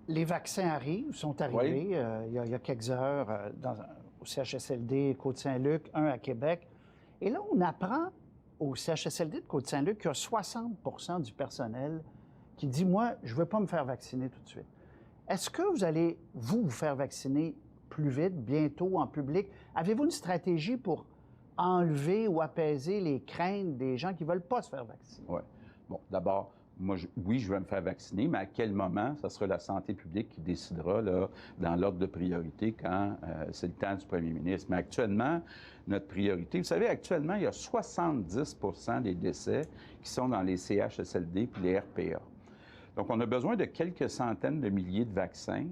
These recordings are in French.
Les vaccins arrivent, sont arrivés il y a quelques heures au CHSLD Côte-Saint-Luc, un à Québec. Et là, on apprend au CHSLD de Côte-Saint-Luc qu'il y a 60 du personnel qui dit, moi, je ne veux pas me faire vacciner tout de suite. Est-ce que vous allez, vous faire vacciner plus vite, bientôt, en public? Avez-vous une stratégie pour enlever ou apaiser les craintes des gens qui ne veulent pas se faire vacciner? Oui. Bon, d'abord, moi, oui, je vais me faire vacciner, mais à quel moment? Ça sera la santé publique qui décidera là, dans l'ordre de priorité quand c'est le temps du premier ministre. Mais actuellement, notre priorité, vous savez, actuellement, il y a 70 des décès qui sont dans les CHSLD puis les RPA. Donc, on a besoin de quelques centaines de milliers de vaccins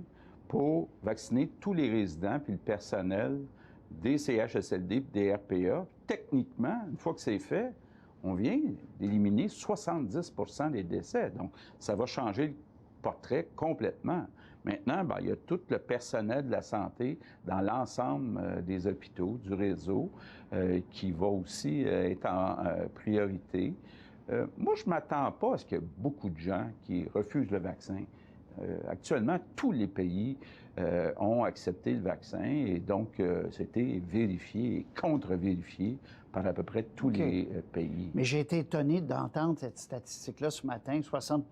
pour vacciner tous les résidents puis le personnel des CHSLD puis des RPA. Techniquement, une fois que c'est fait, on vient d'éliminer 70 des décès. Donc, ça va changer le portrait complètement. Maintenant, il y a tout le personnel de la santé dans l'ensemble des hôpitaux, du réseau, qui va aussi être en priorité. Moi, je ne m'attends pas à ce qu'il y ait beaucoup de gens qui refusent le vaccin. Actuellement, tous les pays ont accepté le vaccin et donc c'était vérifié et contre-vérifié par à peu près tous les pays. Mais j'ai été étonné d'entendre cette statistique-là ce matin, 60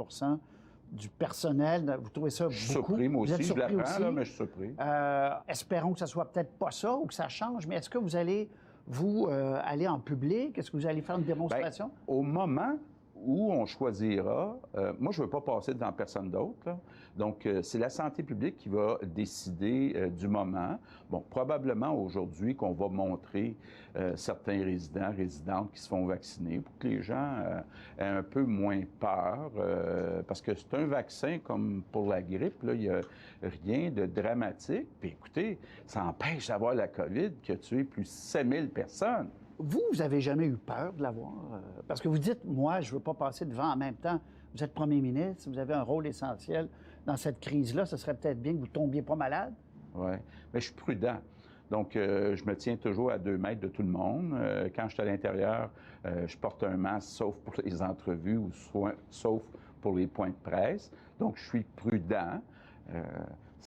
du personnel. Vous trouvez ça beaucoup? Je suis surpris, moi aussi. Je l'apprends, là, mais je suis surpris. Espérons que ça soit peut-être pas ça ou que ça change, mais est-ce que vous allez, aller en public? Est-ce que vous allez faire une démonstration? Bien, au moment où on choisira, moi, je ne veux pas passer devant personne d'autre, là. Donc, c'est la santé publique qui va décider du moment. Bon, probablement aujourd'hui qu'on va montrer certains résidents, résidentes qui se font vacciner pour que les gens aient un peu moins peur, parce que c'est un vaccin comme pour la grippe, là, il n'y a rien de dramatique. Puis écoutez, ça empêche d'avoir la COVID qui a tué plus de 7000 personnes. Vous avez jamais eu peur de l'avoir? Parce que vous dites, moi, je ne veux pas passer devant en même temps. Vous êtes premier ministre, vous avez un rôle essentiel dans cette crise-là. Ce serait peut-être bien que vous ne tombiez pas malade. Oui, mais je suis prudent. Donc, je me tiens toujours à 2 mètres de tout le monde. Quand je suis à l'intérieur, je porte un masque, sauf pour les entrevues ou sauf pour les points de presse. Donc, je suis prudent.